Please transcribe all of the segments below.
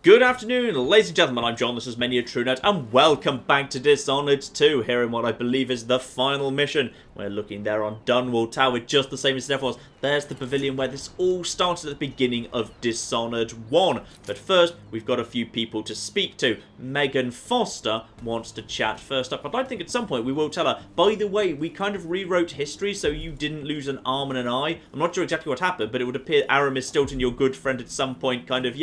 Good afternoon, ladies and gentlemen, I'm John, this is Many a True Nerd, and welcome back to Dishonored 2, here in what I believe is the final mission. We're looking there on Dunwall Tower, just the same as it ever was. There's the pavilion where this all started at the beginning of Dishonored 1. But first, we've got a few people to speak to. Megan Foster wants to chat first up, but I think at some point we will tell her, by the way, we kind of rewrote history so you didn't lose an arm and an eye. I'm not sure exactly what happened, but it would appear Aramis Stilton, your good friend, at some point kind of,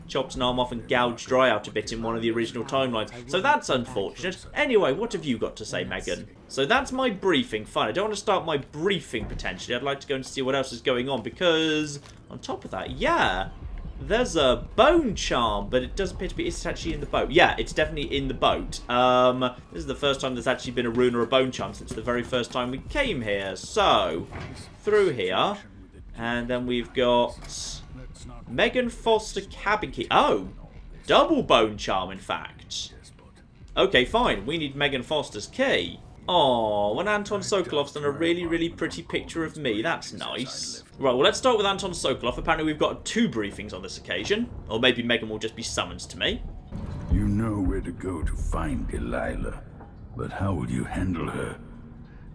chopped an arm off and gouged dry out a bit in one of the original timelines. So that's unfortunate. Anyway, what have you got to say, Megan? So that's my briefing. Fine, I don't want to start my briefing potentially. I'd like to go and see what else is going on because, on top of that, there's a bone charm, but it does appear to be, is it actually in the boat? Yeah, it's definitely in the boat. This is the first time there's actually been a rune or a bone charm since the very first time we came here. So, through here, and then we've got Megan Foster cabin key. Oh, double bone charm, in fact. Okay, fine. We need Megan Foster's key. Oh, and Anton Sokolov's done a really, really pretty picture of me. That's nice. Right, well, let's start with Anton Sokolov. Apparently, we've got 2 briefings on this occasion. Or maybe Megan will just be summoned to me. You know where to go to find Delilah, but how will you handle her?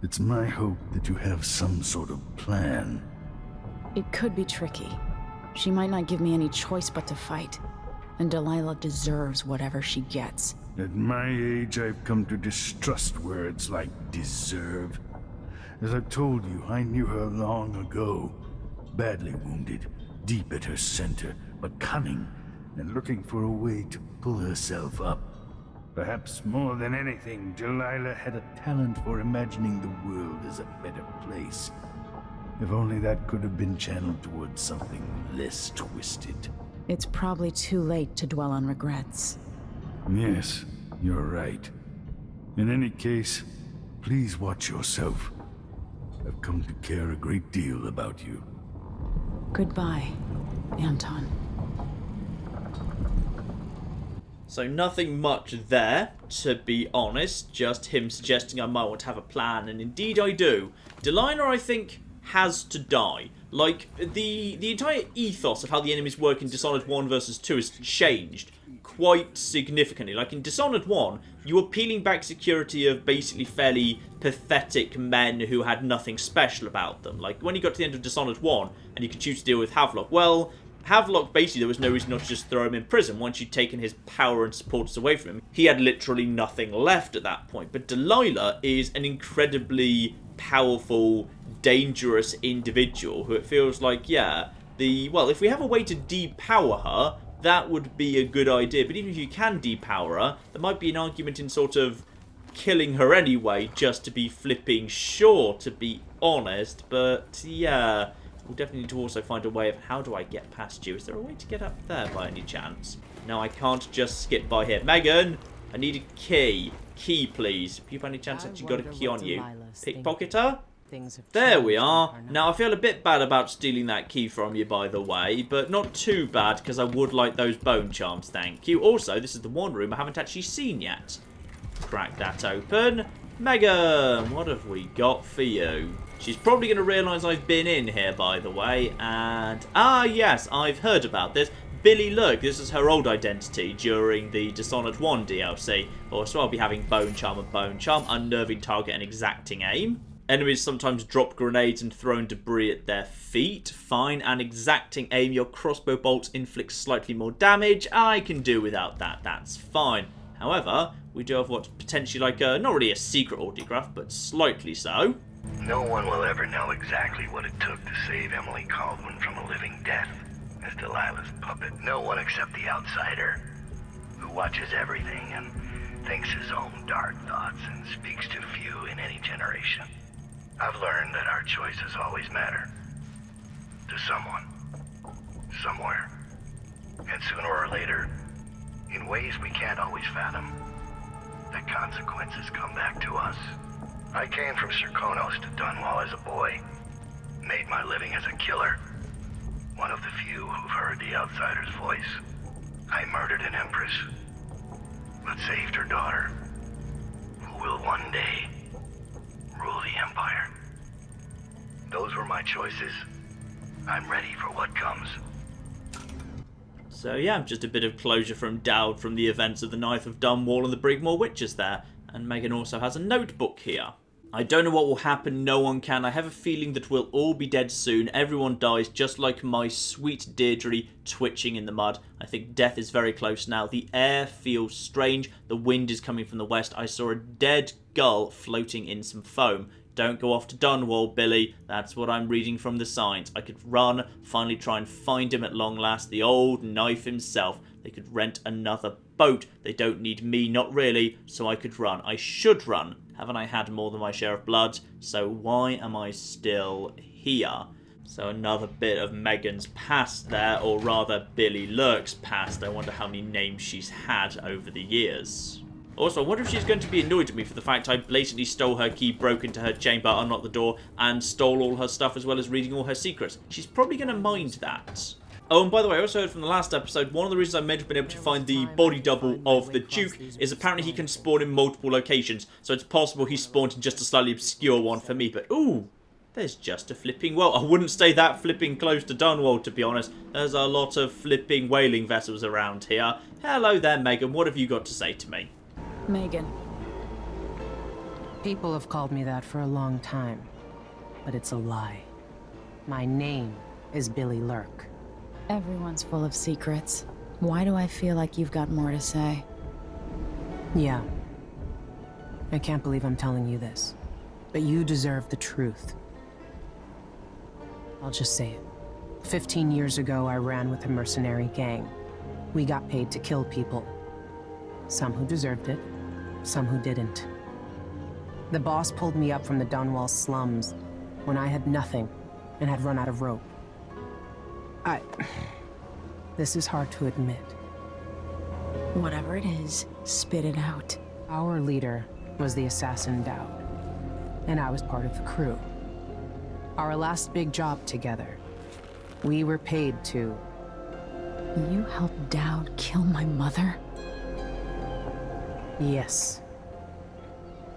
It's my hope that you have some sort of plan. It could be tricky. She might not give me any choice but to fight. And Delilah deserves whatever she gets. At my age, I've come to distrust words like deserve. As I've told you, I knew her long ago. Badly wounded, deep at her center, but cunning, and looking for a way to pull herself up. Perhaps more than anything, Delilah had a talent for imagining the world as a better place. If only that could have been channeled towards something less twisted. It's probably too late to dwell on regrets. Yes, you're right. In any case, please watch yourself. I've come to care a great deal about you. Goodbye, Anton. So nothing much there, to be honest. Just him suggesting I might want to have a plan, and indeed I do. Delilah, I think, has to die. Like, the entire ethos of how the enemies work in Dishonored 1 versus 2 has changed quite significantly. Like, in Dishonored 1, you were peeling back security of basically fairly pathetic men who had nothing special about them. Like, when you got to the end of Dishonored 1, and you could choose to deal with Havelock, well, Havelock, basically, there was no reason not to just throw him in prison. Once you'd taken his power and supporters away from him, he had literally nothing left at that point. But Delilah is an incredibly powerful, dangerous individual who it feels like, if we have a way to depower her, that would be a good idea. But even if you can depower her, there might be an argument in sort of killing her anyway, just to be flipping sure, to be honest. But, we'll definitely need to also find a way of how do I get past you. Is there a way to get up there by any chance? No, I can't just skip by here. Megan, I need a key. Key, please. Have you by any chance actually got a key on you? Pickpocket her? There we are. Now, I feel a bit bad about stealing that key from you, by the way, but not too bad, because I would like those bone charms, thank you. Also, this is the one room I haven't actually seen yet. Crack that open. Megan, what have we got for you? She's probably going to realise I've been in here, by the way, and... yes, I've heard about this. Billy Lurk, this is her old identity during the Dishonored 1 DLC. Also, I'll be having Bone Charm and Bone Charm, Unnerving Target and Exacting Aim. Enemies sometimes drop grenades and throw debris at their feet. Fine. And Exacting Aim, your crossbow bolts inflict slightly more damage. I can do without that, that's fine. However, we do have what's potentially like a, not really a secret audiograph, but slightly so. No one will ever know exactly what it took to save Emily Caldwin from a living death as Delilah's puppet. No one except the outsider, who watches everything and thinks his own dark thoughts and speaks to few in any generation. I've learned that our choices always matter. To someone. Somewhere. And sooner or later, in ways we can't always fathom, the consequences come back to us. I came from Serkonos to Dunwall as a boy. Made my living as a killer. One of the few who've heard the outsider's voice. I murdered an empress, but saved her daughter, who will one day rule the empire. Those were my choices. I'm ready for what comes. So yeah, just a bit of closure from Dowd from the events of the Knife of Dunwall and the Brigmore Witches there. And Megan also has a notebook here. I don't know what will happen, no one can. I have a feeling that we'll all be dead soon. Everyone dies, just like my sweet Deirdre twitching in the mud. I think death is very close now. The air feels strange. The wind is coming from the west. I saw a dead gull floating in some foam. Don't go off to Dunwall, Billy. That's what I'm reading from the signs. I could run, finally try and find him at long last. The old knife himself. They could rent another boat. They don't need me, not really, so I could run. I should run. Haven't I had more than my share of blood? So why am I still here? So another bit of Megan's past there, or rather Billy Lurk's past. I wonder how many names she's had over the years. Also, I wonder if she's going to be annoyed at me for the fact I blatantly stole her key, broke into her chamber, unlocked the door, and stole all her stuff as well as reading all her secrets. She's probably going to mind that. Oh, and by the way, I also heard from the last episode, one of the reasons I may have been able to find the body double of the Duke is apparently he can spawn in multiple locations, so it's possible he spawned in just a slightly obscure one for me, but ooh, there's just a flipping well. I wouldn't stay that flipping close to Dunwall, to be honest. There's a lot of flipping whaling vessels around here. Hello there, Megan. What have you got to say to me? Megan. People have called me that for a long time, but it's a lie. My name is Billy Lurk. Everyone's full of secrets. Why do I feel like you've got more to say? Yeah. I can't believe I'm telling you this, but you deserve the truth. I'll just say it. 15 years ago, I ran with a mercenary gang. We got paid to kill people. Some who deserved it, some who didn't. The boss pulled me up from the Dunwall slums when I had nothing and had run out of rope. This is hard to admit. Whatever it is, spit it out. Our leader was the assassin Dowd, and I was part of the crew. Our last big job together, we were paid to... You helped Dowd kill my mother? Yes.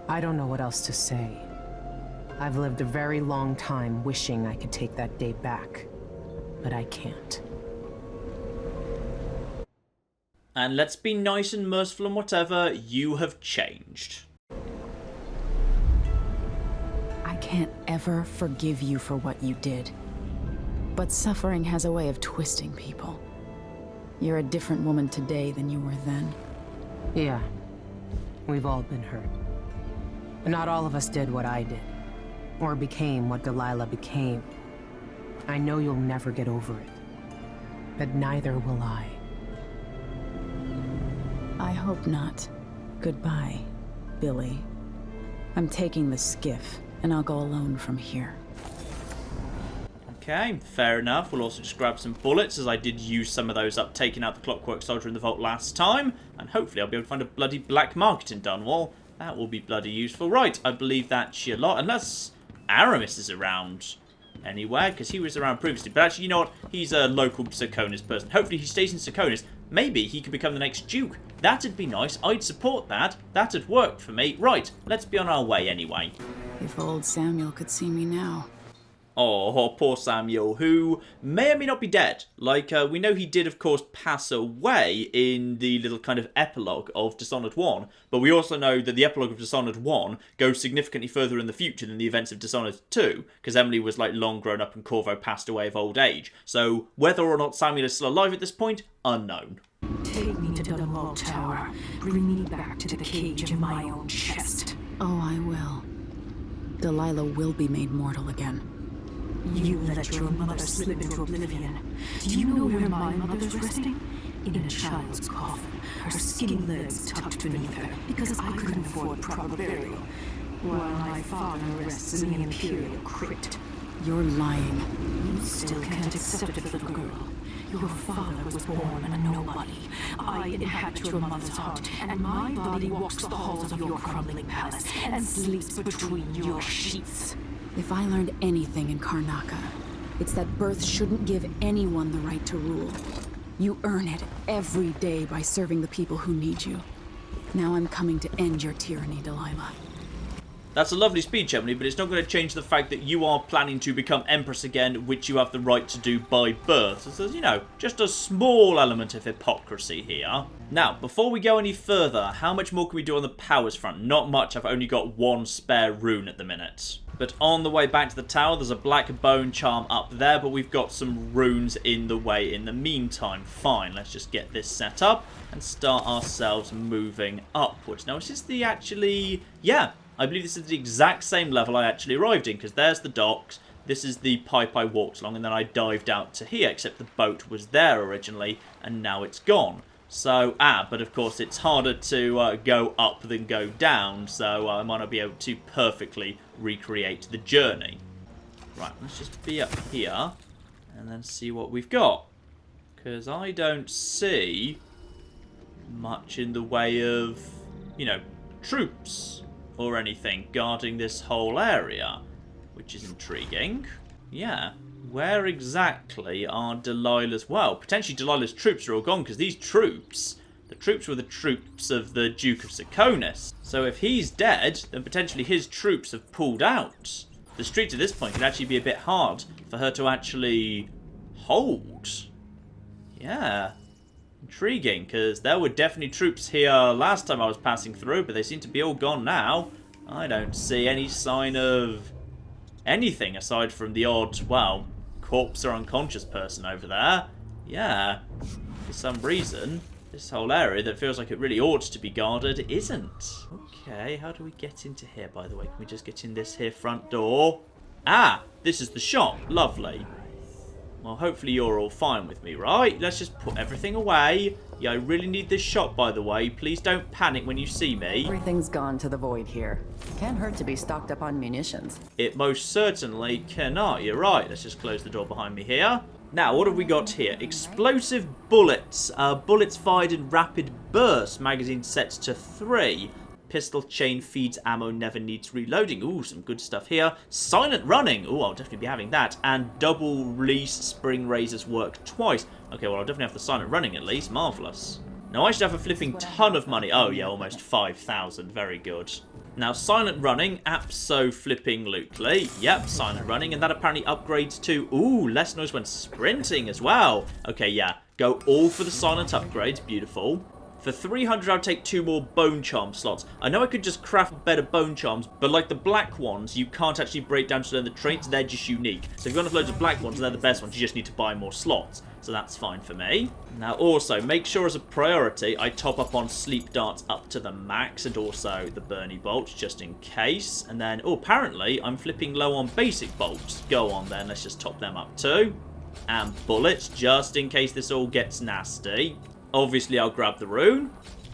I don't know what else to say. I've lived a very long time wishing I could take that day back, but I can't. And let's be nice and merciful and whatever, you have changed. I can't ever forgive you for what you did. But suffering has a way of twisting people. You're a different woman today than you were then. Yeah. We've all been hurt. But not all of us did what I did. Or became what Delilah became. I know you'll never get over it. But neither will I. I hope not. Goodbye, Billy. I'm taking the skiff, and I'll go alone from here. Okay, fair enough. We'll also just grab some bullets, as I did use some of those up taking out the Clockwork Soldier in the vault last time. And hopefully I'll be able to find a bloody black market in Dunwall. That will be bloody useful. Right, I believe that's your lot. Unless Aramis is around anywhere, because he was around previously. But actually, you know what? He's a local Serkonis person. Hopefully he stays in Serkonis. Maybe he could become the next Duke. That'd be nice. I'd support that. That'd work for me. Right, let's be on our way anyway. If old Samuel could see me now. Oh, poor Samuel, who may or may not be dead. Like, we know he did, of course, pass away in the little kind of epilogue of Dishonored 1, but we also know that the epilogue of Dishonored 1 goes significantly further in the future than the events of Dishonored 2, because Emily was, like, long grown up and Corvo passed away of old age. So, whether or not Samuel is still alive at this point, unknown. Take me to Dunwall Tower. Bring me back to the cage in my own chest. Oh, I will. Delilah will be made mortal again. You let your mother slip into oblivion. Do you know where my mother's resting? In a child's coffin, her skinny legs tucked beneath her, because I couldn't afford proper burial, while my father rests in the Imperial crypt. You're lying. You still can't accept it, little girl. Your father was born a nobody. I inhabit your mother's heart, and my body walks the halls of your crumbling palace and sleeps between your sheets. If I learned anything in Karnaca, it's that birth shouldn't give anyone the right to rule. You earn it every day by serving the people who need you. Now I'm coming to end your tyranny, Delilah. That's a lovely speech, Emily, but it's not going to change the fact that you are planning to become Empress again, which you have the right to do by birth. So there's, you know, just a small element of hypocrisy here. Now, before we go any further, how much more can we do on the powers front? Not much. I've only got one spare rune at the minute. But on the way back to the tower, there's a black bone charm up there, but we've got some runes in the way in the meantime. Fine, let's just get this set up and start ourselves moving upwards. Now, is this the actually... Yeah, I believe this is the exact same level I actually arrived in, because there's the docks, this is the pipe I walked along, and then I dived out to here, except the boat was there originally, and now it's gone. So, but of course it's harder to go up than go down, so I might not be able to perfectly recreate the journey. Right, let's just be up here, and then see what we've got. Because I don't see much in the way of, you know, troops or anything guarding this whole area, which is intriguing. Yeah. Where exactly are Delilah's... Well, potentially Delilah's troops are all gone, because these troops... The troops were the troops of the Duke of Serconis. So if he's dead, then potentially his troops have pulled out. The streets at this point could actually be a bit hard for her to actually hold. Yeah. Intriguing, because there were definitely troops here last time I was passing through, but they seem to be all gone now. I don't see any sign of anything aside from the odd, well, corpse or unconscious person over there. Yeah, for some reason, this whole area that feels like it really ought to be guarded isn't. Okay, how do we get into here, by the way? Can we just get in this here front door? Ah, this is the shop. Lovely. Well, hopefully you're all fine with me, right? Let's just put everything away. Yeah, I really need this shop, by the way. Please don't panic when you see me. Everything's gone to the void here. Can't hurt to be stocked up on munitions. It most certainly cannot. You're right. Let's just close the door behind me here. Now, what have we got here? Explosive bullets. Bullets fired in rapid burst. Magazine set to 3. Pistol chain feeds ammo, never needs reloading. Ooh, some good stuff here. Silent running. Ooh, I'll definitely be having that. And double release spring razors work twice. Okay, well, I'll definitely have the silent running at least. Marvellous. Now, I should have a flipping ton of money. Oh, yeah, almost 5,000. Very good. Now, silent running, abso-flipping-lutely. Yep, silent running. And that apparently upgrades to, ooh, less noise when sprinting as well. Okay, yeah. Go all for the silent upgrades. Beautiful. For 300, I'll take 2 more bone charm slots. I know I could just craft better bone charms, but like the black ones, you can't actually break down to learn the traits. They're just unique. So if you've got loads of black ones, they're the best ones. You just need to buy more slots. So that's fine for me. Now also, make sure as a priority, I top up on sleep darts up to the max, and also the Bernie bolts, just in case. And then, oh, apparently, I'm flipping low on basic bolts. Go on then, let's just top them up too. And bullets, just in case this all gets nasty. Obviously, I'll grab the rune.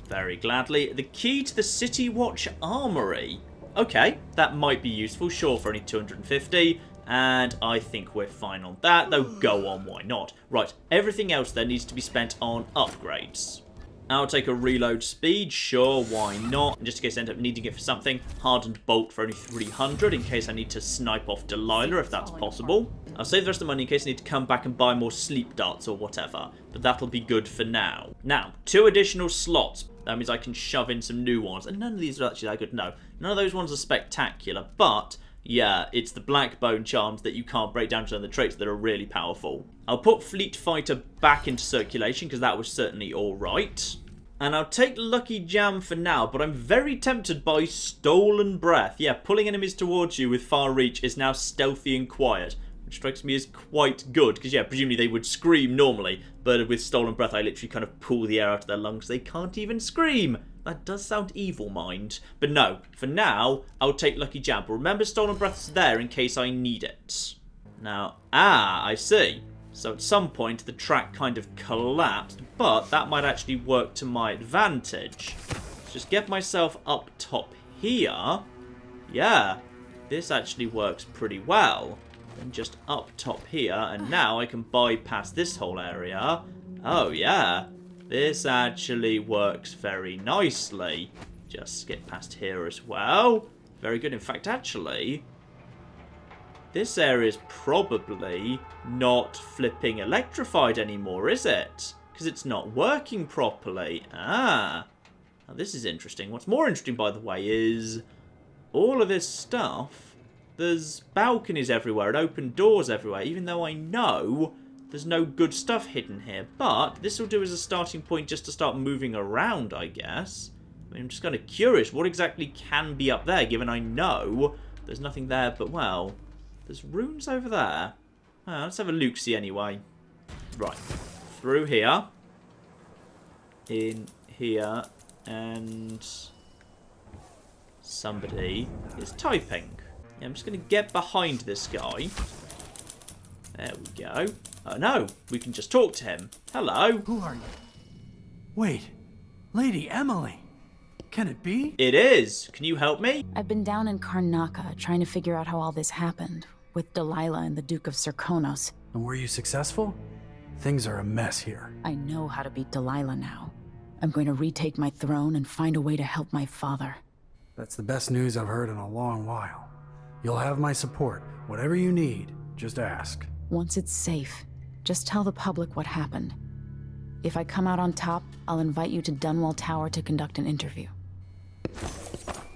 Very gladly. The key to the City Watch Armory. Okay, that might be useful. Sure, for only 250. And I think we're fine on that. Though, go on, why not? Right, everything else then needs to be spent on upgrades. I'll take a reload speed. Sure, why not? And just in case I end up needing it for something. Hardened bolt for only 300 in case I need to snipe off Delilah, if that's possible. I'll save the rest of the money in case I need to come back and buy more sleep darts or whatever. But that'll be good for now. Now, 2 additional slots. That means I can shove in some new ones. And none of these are actually that good. No, none of those ones are spectacular. But, yeah, it's the black bone charms that you can't break down to learn the traits that are really powerful. I'll put Fleet Fighter back into circulation because that was certainly alright. And I'll take Lucky Jam for now, but I'm very tempted by Stolen Breath. Yeah, pulling enemies towards you with far reach is now stealthy and quiet, which strikes me as quite good, because yeah, presumably they would scream normally, but with Stolen Breath I literally kind of pull the air out of their lungs. They can't even scream. That does sound evil, mind. But no, for now, I'll take Lucky Jam. But remember, Stolen Breath's there in case I need it. Now, I see. So at some point, the track kind of collapsed, but that might actually work to my advantage. Let's just get myself up top here. Yeah, this actually works pretty well. Then just up top here, and now I can bypass this whole area. Oh, yeah. This actually works very nicely. Just get past here as well. Very good. In fact, actually, this area is probably not flipping electrified anymore, is it? Because it's not working properly. Now this is interesting. What's more interesting, by the way, is all of this stuff, there's balconies everywhere and open doors everywhere, even though I know there's no good stuff hidden here. But this will do as a starting point just to start moving around, I guess. I mean, I'm just kind of curious what exactly can be up there, given I know there's nothing there but, well, there's runes over there. Let's have a look-see anyway. Right. Through here. In here. And somebody is typing. Yeah, I'm just going to get behind this guy. There we go. Oh, no. We can just talk to him. Hello. Who are you? Wait. Lady Emily. Can it be? It is. Can you help me? I've been down in Karnaca trying to figure out how all this happened, with Delilah and the Duke of Serkonos. And were you successful? Things are a mess here. I know how to beat Delilah now. I'm going to retake my throne and find a way to help my father. That's the best news I've heard in a long while. You'll have my support. Whatever you need, just ask. Once it's safe, just tell the public what happened. If I come out on top, I'll invite you to Dunwall Tower to conduct an interview.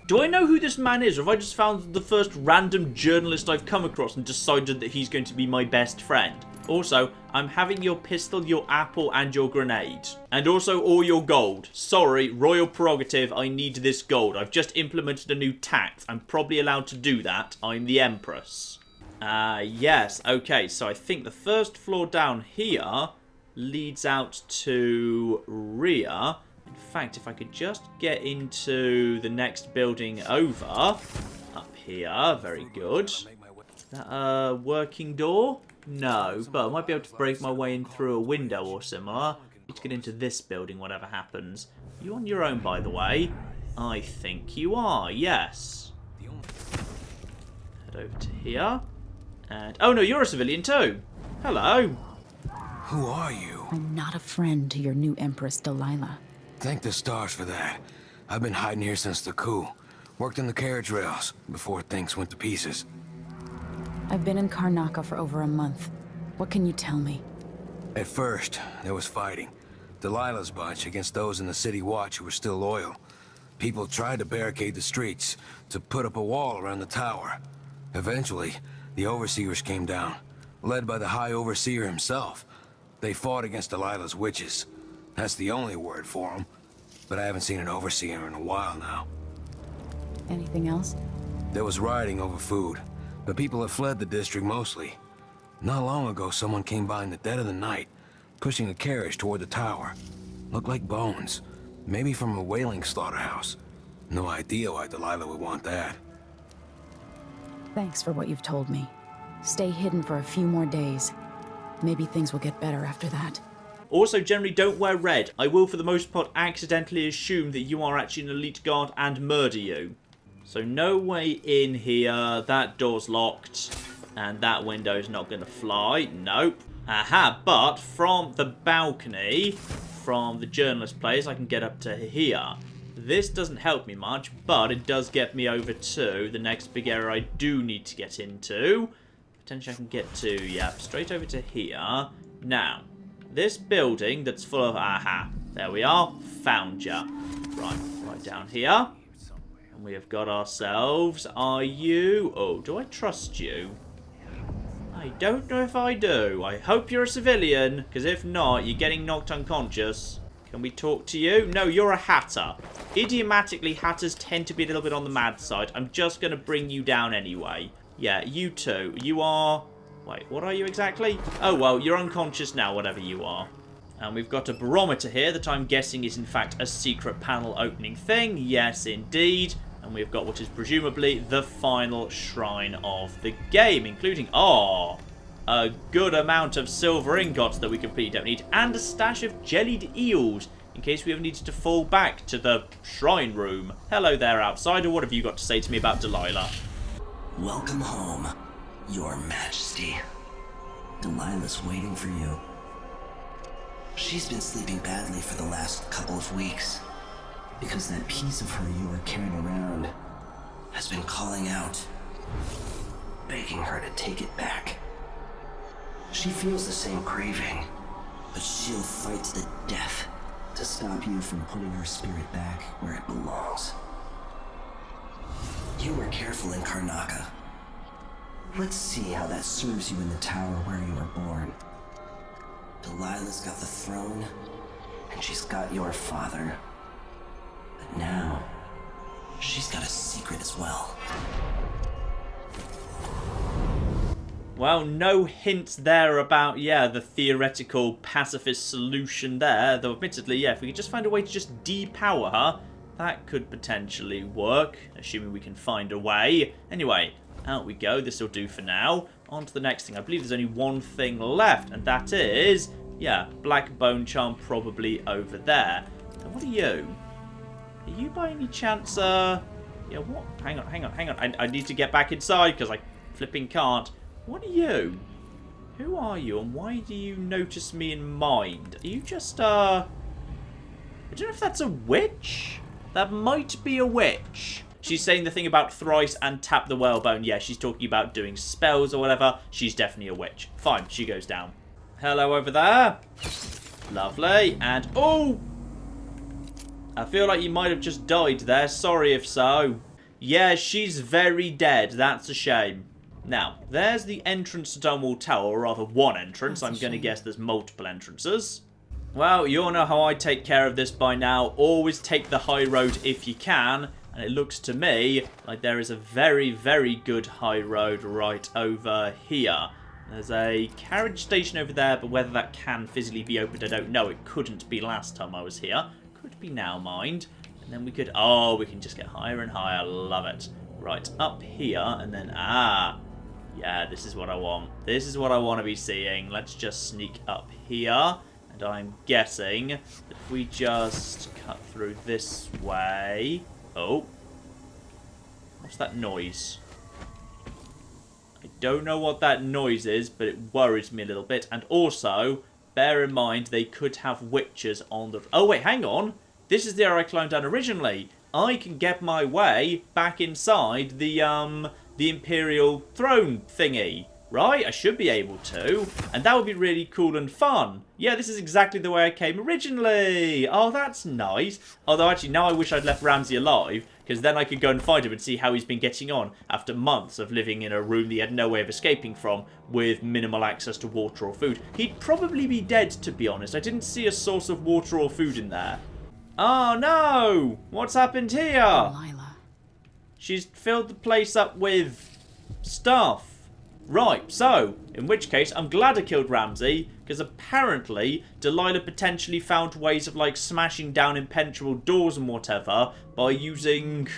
Do I know who this man is, or have I just found the first random journalist I've come across and decided that he's going to be my best friend? Also, I'm having your pistol, your apple, and your grenade. And also all your gold. Sorry, royal prerogative, I need this gold. I've just implemented a new tax. I'm probably allowed to do that. I'm the Empress. Yes, okay, so I think the first floor down here leads out to Rhea. In fact, if I could just get into the next building over, up here, very good. Is that a working door? No, but I might be able to break my way in through a window or similar. Need to get into this building, whatever happens. You on your own, by the way? I think you are, yes. Head over to here. And, oh no, you're a civilian too. Hello. Who are you? I'm not a friend to your new Empress, Delilah. Thank the stars for that. I've been hiding here since the coup. Worked in the carriage rails before things went to pieces. I've been in Karnaca for over a month. What can you tell me? At first, there was fighting. Delilah's bunch against those in the city watch who were still loyal. People tried to barricade the streets, to put up a wall around the tower. Eventually, the overseers came down, led by the High Overseer himself. They fought against Delilah's witches. That's the only word for them. But I haven't seen an overseer in a while now. Anything else? There was rioting over food, but people have fled the district mostly. Not long ago, someone came by in the dead of the night, pushing a carriage toward the tower. Looked like bones, maybe from a whaling slaughterhouse. No idea why Delilah would want that. Thanks for what you've told me. Stay hidden for a few more days. Maybe things will get better after that. Also, generally don't wear red. I will, for the most part, accidentally assume that you are actually an elite guard and murder you. So no way in here. That door's locked. And that window's not going to fly. Nope. Aha, but from the balcony, from the journalist place, I can get up to here. This doesn't help me much, but it does get me over to the next big area I do need to get into. Potentially I can get to, yep, straight over to here. Now, this building that's full of, aha, there we are, found ya. Right down here. And we have got ourselves, are you, oh, do I trust you? I don't know if I do. I hope you're a civilian, because if not, you're getting knocked unconscious. Can we talk to you? No, you're a hatter. Idiomatically, hatters tend to be a little bit on the mad side. I'm just going to bring you down anyway. Yeah, you too. You are... Wait, what are you exactly? Oh, well, you're unconscious now, whatever you are. And we've got a barometer here that I'm guessing is, in fact, a secret panel opening thing. Yes, indeed. And we've got what is presumably the final shrine of the game, including, oh, a good amount of silver ingots that we completely don't need, and a stash of jellied eels, in case we ever needed to fall back to the shrine room. Hello there, outsider. What have you got to say to me about Delilah? Welcome home, Your Majesty. Delilah's waiting for you. She's been sleeping badly for the last couple of weeks, because that piece of her you were carrying around has been calling out, begging her to take it back. She feels the same craving, but she'll fight to the death to stop you from putting her spirit back where it belongs. You were careful in Karnaca. Let's see how that serves you in the tower where you were born. Delilah's got the throne, and she's got your father. But now, she's got a secret as well. Well, no hints there about, yeah, the theoretical pacifist solution there. Though, admittedly, yeah, if we could just find a way to just depower her, that could potentially work, assuming we can find a way. Anyway, out we go. This will do for now. On to the next thing. I believe there's only one thing left, and that is, yeah, Black Bone Charm probably over there. And what are you? Are you by any chance, yeah, what? Hang on. I need to get back inside, because I flipping can't. What are you? Who are you, and why do you notice me in mind? Are you just, I don't know if that's a witch? That might be a witch. She's saying the thing about thrice and tap the whalebone. Yeah, she's talking about doing spells or whatever. She's definitely a witch. Fine, she goes down. Hello over there. Lovely. And, oh! I feel like you might have just died there. Sorry if so. Yeah, she's very dead. That's a shame. Now, there's the entrance to Dunwall Tower, or rather one entrance. I'm going to guess there's multiple entrances. Well, you all know how I take care of this by now. Always take the high road if you can. And it looks to me like there is a very, very good high road right over here. There's a carriage station over there, but whether that can physically be opened, I don't know. It couldn't be last time I was here. Could be now, mind. And then we could... Oh, we can just get higher and higher. Love it. Right, up here, and then... Ah... Yeah, this is what I want. This is what I want to be seeing. Let's just sneak up here. And I'm guessing that if we just cut through this way... Oh. What's that noise? I don't know what that noise is, but it worries me a little bit. And also, bear in mind, they could have witches on the... Oh, wait, hang on. This is the area I climbed down originally. I can get my way back inside the Imperial throne thingy, right? I should be able to, and that would be really cool and fun. Yeah, this is exactly the way I came originally. Oh, that's nice. Although, actually, now I wish I'd left Ramsay alive, because then I could go and find him and see how he's been getting on after months of living in a room he had no way of escaping from, with minimal access to water or food. He'd probably be dead, to be honest. I didn't see a source of water or food in there. Oh, no! What's happened here? Delilah. She's filled the place up with stuff. Right, so, in which case, I'm glad I killed Ramsay, because apparently Delilah potentially found ways of, like, smashing down impenetrable doors and whatever by using...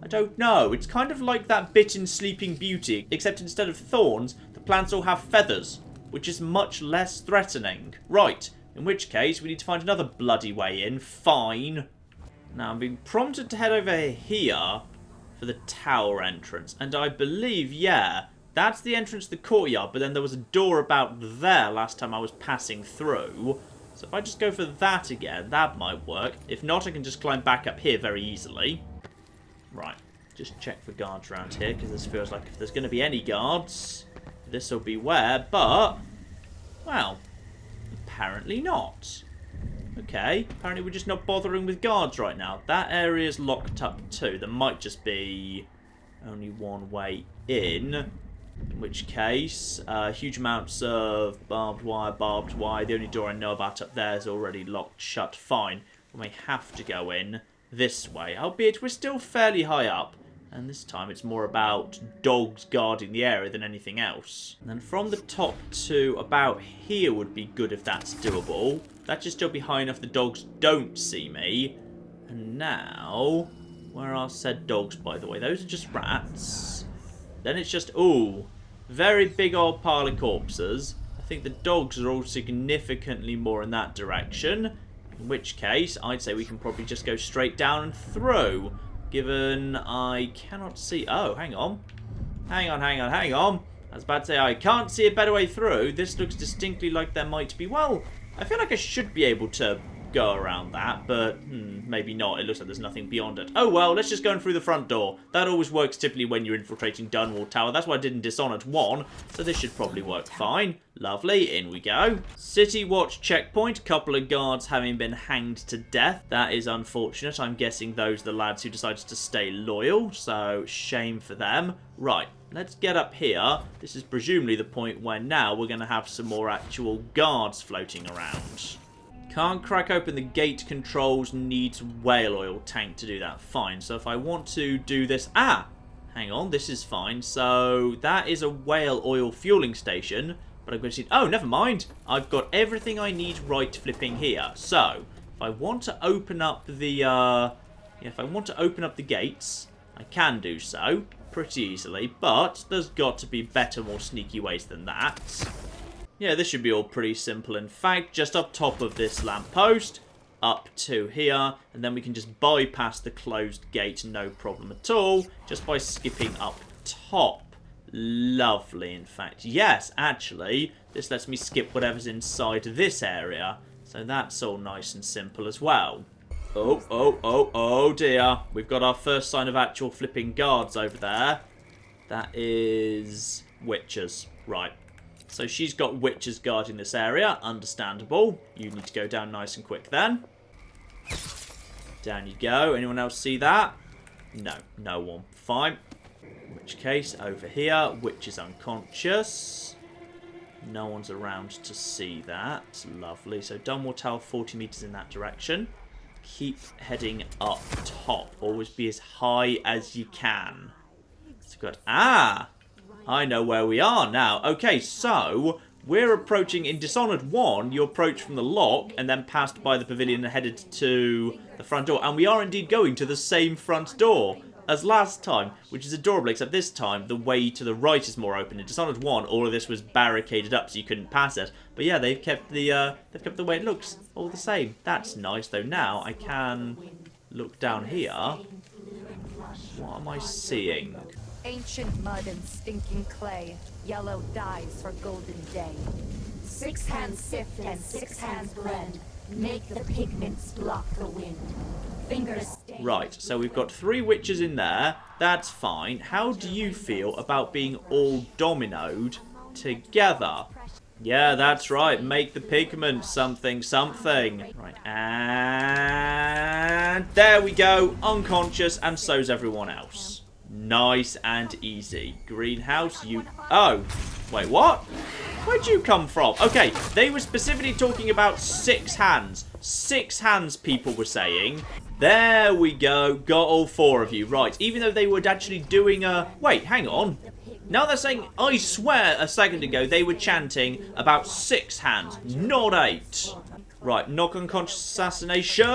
I don't know. It's kind of like that bit in Sleeping Beauty, except instead of thorns, the plants all have feathers, which is much less threatening. Right, in which case, we need to find another bloody way in. Fine. Now, I'm being prompted to head over here for the tower entrance. And I believe, yeah, that's the entrance to the courtyard. But then there was a door about there last time I was passing through. So if I just go for that again, that might work. If not, I can just climb back up here very easily. Right, just check for guards around here, because this feels like if there's going to be any guards, this will be where. But, well, apparently not. Okay, apparently we're just not bothering with guards right now. That area is locked up too. There might just be only one way in which case, huge amounts of barbed wire. The only door I know about up there is already locked shut. Fine, we may have to go in this way, albeit we're still fairly high up. And this time it's more about dogs guarding the area than anything else. And then from the top to about here would be good if that's doable. That should still be high enough the dogs don't see me. And now, where are said dogs, by the way? Those are just rats. Then it's just, ooh, very big old pile of corpses. I think the dogs are all significantly more in that direction. In which case, I'd say we can probably just go straight down and through. Given I cannot see... Oh, hang on. Hang on. I was about to say, I can't see a better way through. This looks distinctly like there might be... Well, I feel like I should be able to go around that, but maybe not. It looks like there's nothing beyond it. Oh well, let's just go in through the front door. That always works typically when you're infiltrating Dunwall Tower. That's what I did in Dishonored 1, so this should probably work fine. Lovely, in we go. City Watch checkpoint. Couple of guards having been hanged to death. That is unfortunate. I'm guessing those are the lads who decided to stay loyal, so shame for them. Right, let's get up here. This is presumably the point where now we're going to have some more actual guards floating around. Can't crack open the gate controls, needs whale oil tank to do that. Fine, so if I want to do this... Ah! Hang on, this is fine. So that is a whale oil fueling station, but I'm going to see... Oh, never mind. I've got everything I need right flipping here. So, if I want to open up the... if I want to open up the gates, I can do so pretty easily, but there's got to be better, more sneaky ways than that. Yeah, this should be all pretty simple. In fact, just up top of this lamppost, up to here, and then we can just bypass the closed gate, no problem at all, just by skipping up top. Lovely, in fact. Yes, actually, this lets me skip whatever's inside this area, so that's all nice and simple as well. Oh dear. We've got our first sign of actual flipping guards over there. That is witches. Right. So she's got witches guarding this area. Understandable. You need to go down nice and quick then. Down you go. Anyone else see that? No. No one. Fine. In which case, over here, witch is unconscious. No one's around to see that. Lovely. So Dunwall Tower, 40 meters in that direction. Keep heading up top. Always be as high as you can. It's good. Ah! I know where we are now. Okay, so we're approaching in Dishonored 1. You approach from the lock and then passed by the pavilion and headed to the front door. And we are indeed going to the same front door as last time, which is adorable, except this time the way to the right is more open. In Dishonored 1, all of this was barricaded up so you couldn't pass it. But yeah, they've kept the way it looks all the same. That's nice, though. Now I can look down here. What am I seeing? Ancient mud and stinking clay, yellow dyes for golden day. 6 hands sift and 6 hands blend, make the pigments block the wind. Fingers stain. Right, so we've got 3 witches in there. That's fine. How do you feel about being all dominoed together? Yeah, that's right. Make the pigment something, something. Right, and there we go. Unconscious, and so's everyone else. Nice and easy. Greenhouse, you... Oh, wait, what? Where'd you come from? Okay, they were specifically talking about 6 hands. 6 hands, people were saying. There we go. Got all 4 of you. Right, even though they were actually doing a... Wait, hang on. Now they're saying... I swear a second ago they were chanting about 6 hands, not 8. Right, knock unconscious assassination!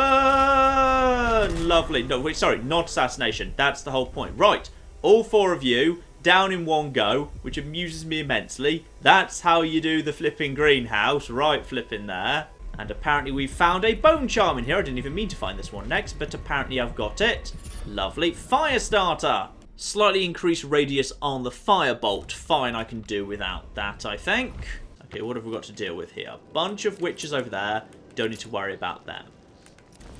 Lovely. No, wait, sorry, not assassination. That's the whole point. Right, all 4 of you down in one go, which amuses me immensely. That's how you do the flipping greenhouse. Right, flipping there. And apparently we found a bone charm in here. I didn't even mean to find this one next, but apparently I've got it. Lovely. Fire starter! Slightly increased radius on the firebolt. Fine, I can do without that, I think. Okay, what have we got to deal with here? Bunch of witches over there. Don't need to worry about them.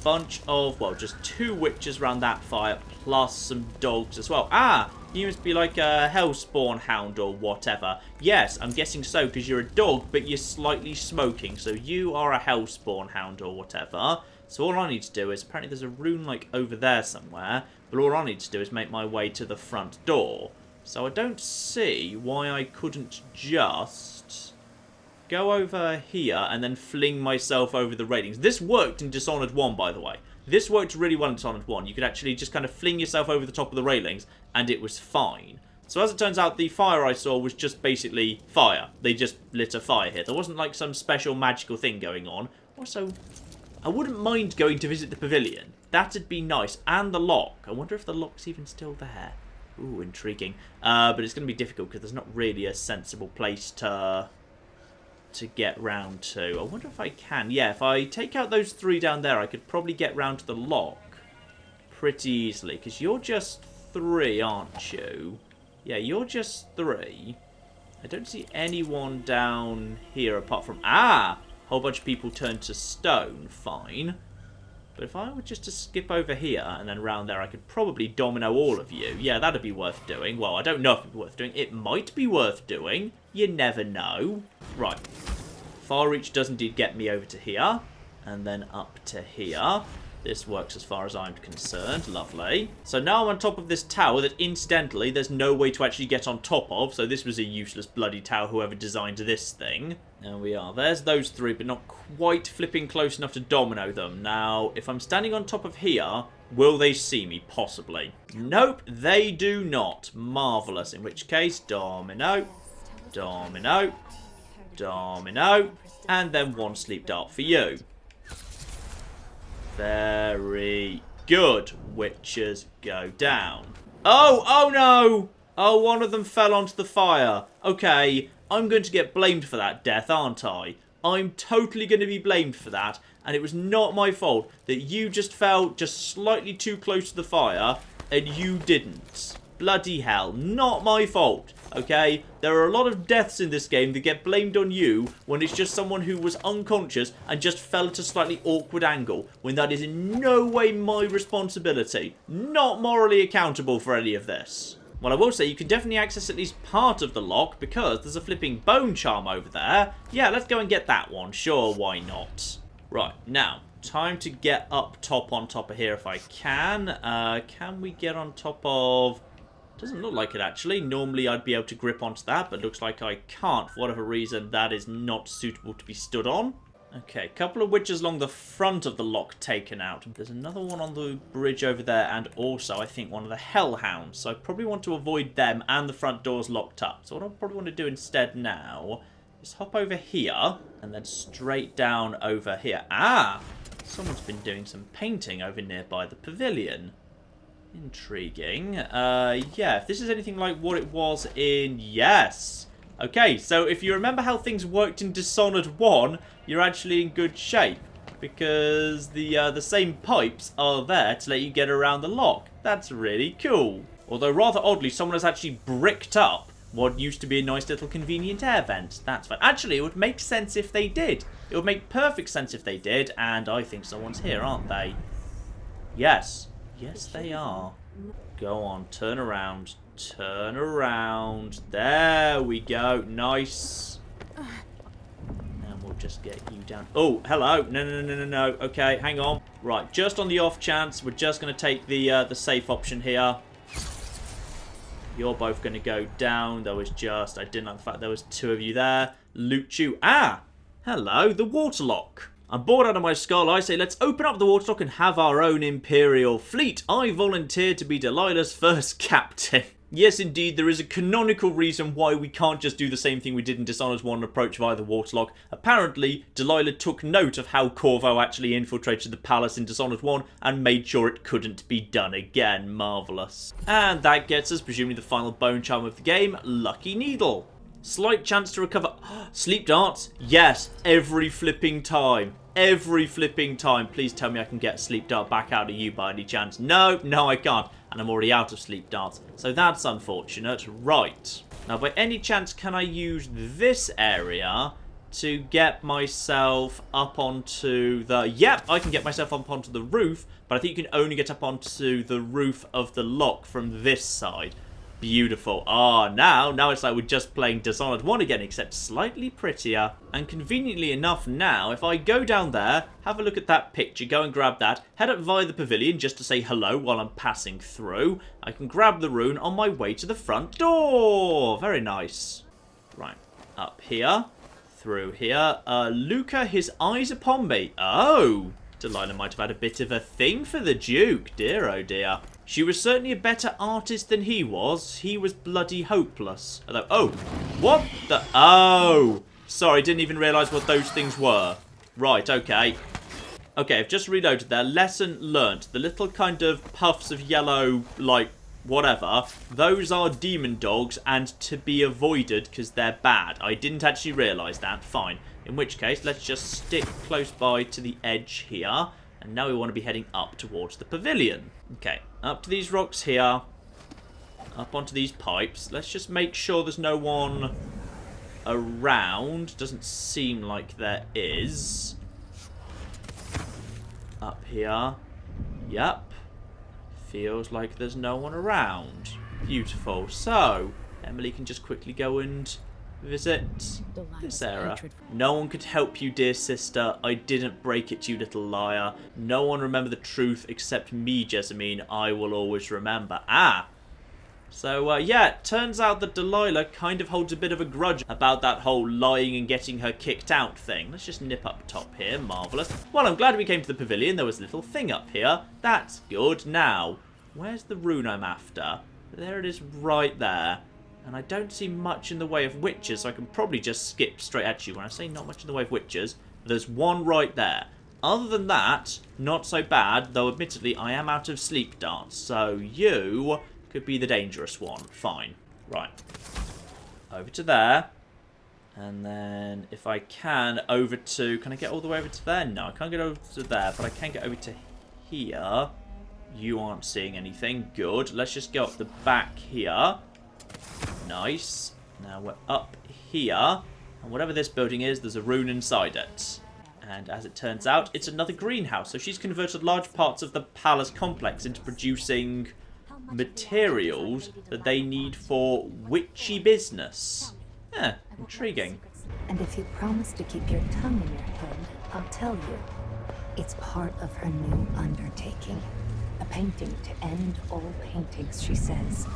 Bunch of, well, just 2 witches around that fire, plus some dogs as well. Ah, you must be like a hellspawn hound or whatever. Yes, I'm guessing so, because you're a dog, but you're slightly smoking. So you are a hellspawn hound or whatever. So all I need to do is, apparently there's a rune like over there somewhere, but all I need to do is make my way to the front door. So I don't see why I couldn't just go over here and then fling myself over the railings. This worked in Dishonored 1, by the way. This worked really well in Dishonored 1. You could actually just kind of fling yourself over the top of the railings, and it was fine. So as it turns out, the fire I saw was just basically fire. They just lit a fire here. There wasn't like some special magical thing going on. Also, I wouldn't mind going to visit the pavilion. That'd be nice. And the lock. I wonder if the lock's even still there. Ooh, intriguing. But it's going to be difficult because there's not really a sensible place to get round to. I wonder if I can. Yeah, if I take out those 3 down there, I could probably get round to the lock pretty easily. Because you're just 3, aren't you? Yeah, you're just 3. I don't see anyone down here apart from... Ah! whole bunch of people turn to stone, fine. But if I were just to skip over here and then round there, I could probably domino all of you. Yeah, that'd be worth doing. Well, I don't know if it'd be worth doing. It might be worth doing. You never know. Right. Far reach does indeed get me over to here. And then up to here. This works as far as I'm concerned. Lovely. So now I'm on top of this tower that, incidentally, there's no way to actually get on top of. So this was a useless bloody tower, whoever designed this thing. There we are. There's those three, but not quite flipping close enough to domino them. Now, if I'm standing on top of here, will they see me? Possibly. Nope, they do not. Marvellous. In which case, domino, domino, domino, and then one sleep dart for you. Very good. Witches go down. Oh no! Oh, one of them fell onto the fire. Okay, I'm going to get blamed for that death, aren't I? I'm totally going to be blamed for that, and it was not my fault that you just fell just slightly too close to the fire, and you didn't. Bloody hell, not my fault, okay? There are a lot of deaths in this game that get blamed on you when it's just someone who was unconscious and just fell at a slightly awkward angle, when that is in no way my responsibility. Not morally accountable for any of this. Well, I will say you can definitely access at least part of the lock because there's a flipping bone charm over there. Yeah, let's go and get that one. Sure, why not? Right, now, time to get up top on top of here if I can. Can we get on top of... Doesn't look like it, actually. Normally, I'd be able to grip onto that, but looks like I can't. For whatever reason, that is not suitable to be stood on. Okay, a couple of witches along the front of the lock taken out. There's another one on the bridge over there, and also, I think, one of the hellhounds. So I probably want to avoid them, and the front door's locked up. So what I probably want to do instead now is hop over here, and then straight down over here. Ah! Someone's been doing some painting over nearby the pavilion. Intriguing. Yeah, if this is anything like what it was in... Yes! Okay, so if you remember how things worked in Dishonored 1, you're actually in good shape. Because the same pipes are there to let you get around the lock. That's really cool. Although, rather oddly, someone has actually bricked up what used to be a nice little convenient air vent. That's fine. Actually, it would make sense if they did. It would make perfect sense if they did, and I think someone's here, aren't they? Yes. Yes, they are. Go on, turn around. Turn around. There we go. Nice. And we'll just get you down. Oh, hello. No. Okay, hang on. Right, just on the off chance, we're just going to take the safe option here. You're both going to go down. There was just... I didn't like the fact there was two of you there. Loot you. Ah! Hello, the waterlock. I'm bored out of my skull. I say let's open up the waterlock and have our own Imperial fleet. I volunteer to be Delilah's first captain. Yes, indeed, there is a canonical reason why we can't just do the same thing we did in Dishonored 1 and approach via the waterlock. Apparently, Delilah took note of how Corvo actually infiltrated the palace in Dishonored 1 and made sure it couldn't be done again. Marvellous. And that gets us, presumably the final bone charm of the game, Lucky Needle. Slight chance to recover. Sleep darts? Yes, every flipping time. Every flipping time. Please tell me I can get a sleep dart back out of you by any chance. No, I can't. And I'm already out of sleep darts. So that's unfortunate. Right. Now, by any chance, can I use this area to get myself up onto the... Yep, I can get myself up onto the roof, but I think you can only get up onto the roof of the lock from this side. Beautiful. Ah, now it's like we're just playing Dishonored 1 again, except slightly prettier. And conveniently enough now, if I go down there, have a look at that picture, go and grab that, head up via the pavilion just to say hello while I'm passing through, I can grab the rune on my way to the front door. Very nice. Right, up here, through here. Luca, his eyes upon me. Oh, Delilah might have had a bit of a thing for the Duke. Dear, oh dear. She was certainly a better artist than he was. He was bloody hopeless. Although, oh, what the... Oh, sorry, didn't even realise what those things were. Right, okay. Okay, I've just reloaded there. Lesson learnt. The little kind of puffs of yellow, like, whatever, those are demon dogs and to be avoided because they're bad. I didn't actually realise that. Fine. In which case, let's just stick close by to the edge here. And now we want to be heading up towards the pavilion. Okay, up to these rocks here. Up onto these pipes. Let's just make sure there's no one around. Doesn't seem like there is. Up here. Yep. Feels like there's no one around. Beautiful. So, Emily can just quickly go and visit this area. No one could help you, dear sister. I didn't break it, you little liar. No one remember the truth except me, Jessamine. I will always remember. Ah. So, yeah, it turns out that Delilah kind of holds a bit of a grudge about that whole lying and getting her kicked out thing. Let's just nip up top here. Marvellous. Well, I'm glad we came to the pavilion. There was a little thing up here. That's good. Now, where's the rune I'm after? There it is right there. And I don't see much in the way of witches, so I can probably just skip straight at you. When I say not much in the way of witches, there's one right there. Other than that, not so bad, though admittedly I am out of sleep darts, so you could be the dangerous one. Fine. Right. Over to there. And then, if I can, over to... Can I get all the way over to there? No, I can't get over to there, but I can get over to here. You aren't seeing anything. Good. Let's just go up the back here. Nice. Now we're up here. And whatever this building is, there's a rune inside it. And as it turns out, it's another greenhouse. So she's converted large parts of the palace complex into producing materials that they need for witchy business. Yeah, intriguing. And if you promise to keep your tongue in your head, I'll tell you. It's part of her new undertaking. A painting to end all paintings, she says.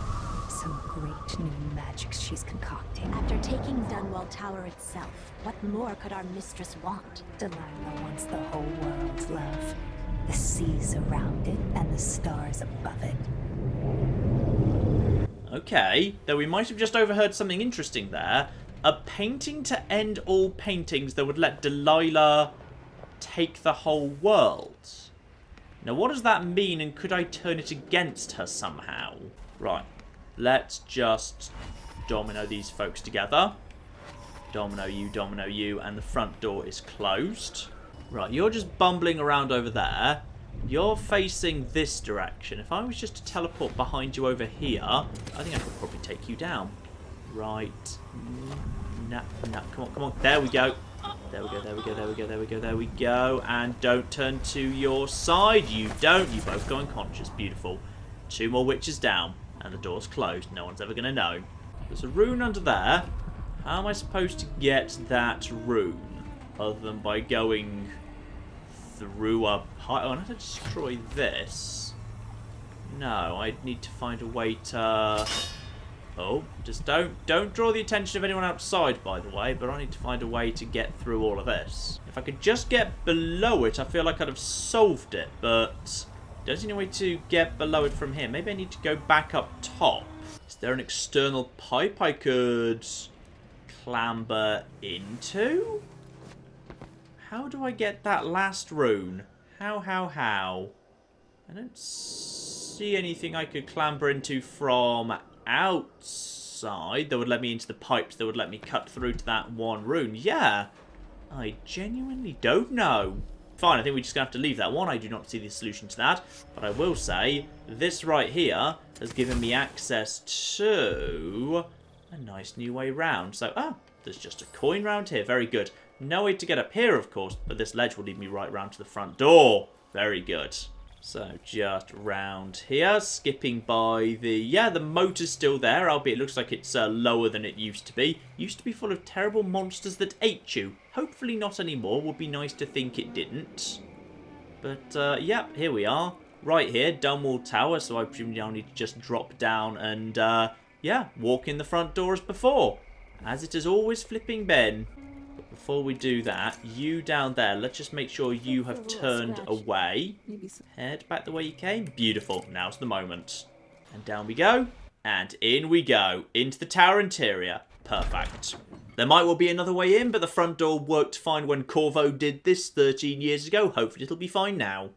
Some great new magics she's concocting. After taking Dunwall Tower itself, what more could our mistress want? Delilah wants the whole world's love. The seas around it and the stars above it. Okay, though we might have just overheard something interesting there. A painting to end all paintings that would let Delilah take the whole world. Now, what does that mean, and could I turn it against her somehow? Right, let's just domino these folks together. Domino you, and the front door is closed. Right, you're just bumbling around over there. You're facing this direction. If I was just to teleport behind you over here, I think I could probably take you down. Right. No, come on. There we go. There we go. And don't turn to your side. You don't. You both go unconscious. Beautiful. 2 more witches down. And the door's closed. No one's ever going to know. There's a rune under there. How am I supposed to get that rune? Other than by going through a pipe. Oh, I have to destroy this. No, I need to find a way to... Oh, just don't draw the attention of anyone outside, by the way, but I need to find a way to get through all of this. If I could just get below it, I feel like I'd have solved it, but don't see any way to get below it from here. Maybe I need to go back up top. Is there an external pipe I could clamber into? How do I get that last rune? How? I don't see anything I could clamber into from outside that would let me into the pipes that would let me cut through to that one rune. Yeah, I genuinely don't know. Fine, I think we're just going to have to leave that one. I do not see the solution to that. But I will say, this right here has given me access to a nice new way round. So, there's just a coin round here. Very good. No way to get up here, of course, but this ledge will lead me right round to the front door. Very good. So, just round here, skipping by the motor's still there, albeit it looks like it's lower than it used to be. Used to be full of terrible monsters that ate you. Hopefully not anymore. Would be nice to think it didn't. But, yeah, here we are. Right here, Dunwall Tower, so I presume I'll need to just drop down and, yeah, walk in the front door as before. As it has always flipping been. But before we do that, you down there, let's just make sure you have turned away. Head back the way you came. Beautiful. Now's the moment. And down we go. And in we go. Into the tower interior. Perfect. There might well be another way in, but the front door worked fine when Corvo did this 13 years ago. Hopefully it'll be fine now.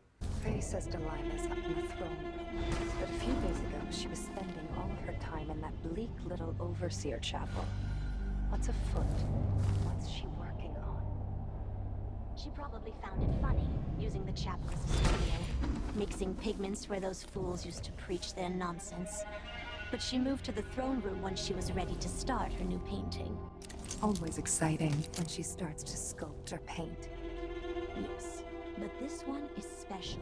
Faye says Delilah's up in the throne room, but a few days ago she was spending all of her time in that bleak little overseer chapel. What's afoot? What's she working on? She probably found it funny, using the chapel as a studio, mixing pigments where those fools used to preach their nonsense. But she moved to the throne room when she was ready to start her new painting. always exciting when she starts to sculpt or paint. Yes, but this one is special.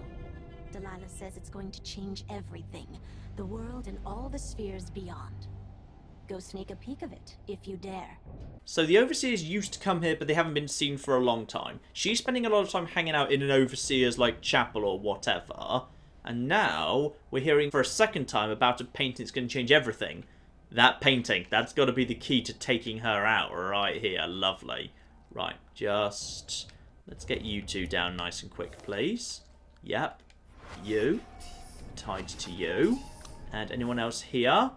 Delilah says it's going to change everything. The world and all the spheres beyond. Go sneak a peek of it, if you dare. So the Overseers used to come here, but they haven't been seen for a long time. She's spending a lot of time hanging out in an Overseer's, like, chapel or whatever. And now we're hearing for a second time about a painting that's going to change everything. That painting, that's got to be the key to taking her out right here. Lovely. Right, just... let's get you two down nice and quick, please. Yep. You. Tied to you. And anyone else here?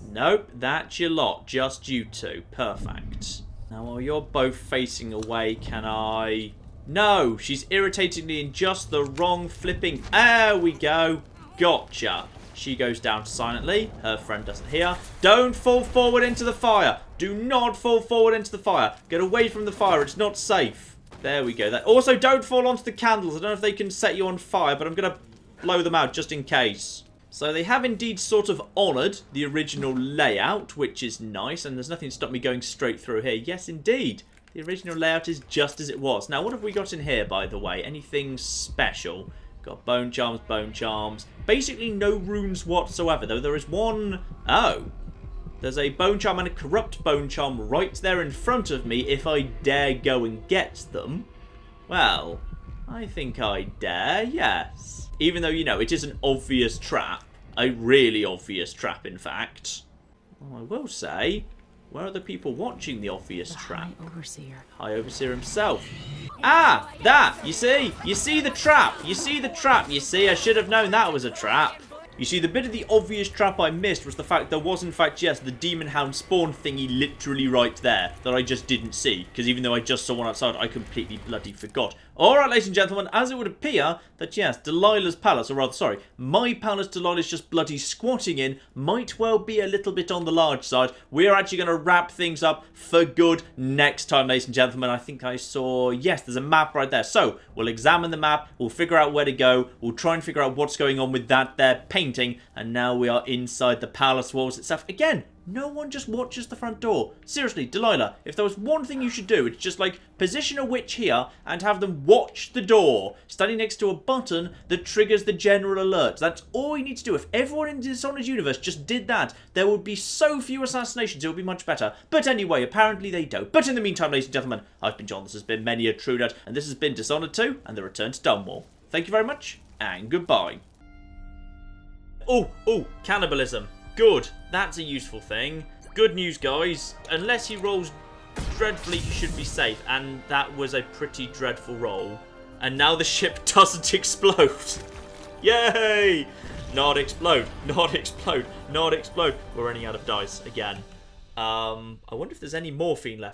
Nope, that's your lot. Just you two. Perfect. Now, while you're both facing away, can I... No! She's irritatingly in just the wrong flipping... There we go. Gotcha. She goes down silently. Her friend doesn't hear. Don't fall forward into the fire. Do not fall forward into the fire. Get away from the fire. It's not safe. There we go. Also, don't fall onto the candles. I don't know if they can set you on fire, but I'm going to blow them out just in case. So they have indeed sort of honoured the original layout, which is nice, and there's nothing to stop me going straight through here. Yes, indeed. The original layout is just as it was. Now, what have we got in here, by the way? Anything special? Got bone charms, bone charms. Basically no runes whatsoever, though there is one... Oh. There's a bone charm and a corrupt bone charm right there in front of me if I dare go and get them. Well, I think I dare, yes. Even though, you know, it is an obvious trap. A really obvious trap, in fact. Well, I will say, where are the people watching the obvious trap? High Overseer. High Overseer himself. Ah! That! You see? You see the trap! You see the trap! You see? I should have known that was a trap. You see, the bit of the obvious trap I missed was the fact there was, in fact, yes, the Demon Hound spawn thingy literally right there that I just didn't see. Because even though I just saw one outside, I completely bloody forgot. Alright, ladies and gentlemen, as it would appear that, yes, Delilah's palace, or rather, sorry, my palace Delilah's just bloody squatting in might well be a little bit on the large side. We're actually going to wrap things up for good next time, ladies and gentlemen. I think I saw, yes, there's a map right there. So, we'll examine the map, we'll figure out where to go, we'll try and figure out what's going on with that there painting, and now we are inside the palace walls itself. Again, no one just watches the front door. Seriously, Delilah, if there was one thing you should do, it's just like position a witch here and have them watch the door, standing next to a button that triggers the general alert. That's all you need to do. If everyone in Dishonored universe just did that, there would be so few assassinations. It would be much better. But anyway, apparently they don't. But in the meantime, ladies and gentlemen, I've been John. This has been Many a True Nerd, and this has been Dishonored 2 and the Return to Dunwall. Thank you very much, and goodbye. Oh, cannibalism. Good. That's a useful thing. Good news, guys. Unless he rolls dreadfully, he should be safe. And that was a pretty dreadful roll. And now the ship doesn't explode. Yay! Not explode. Not explode. Not explode. We're running out of dice again. I wonder if there's any morphine left.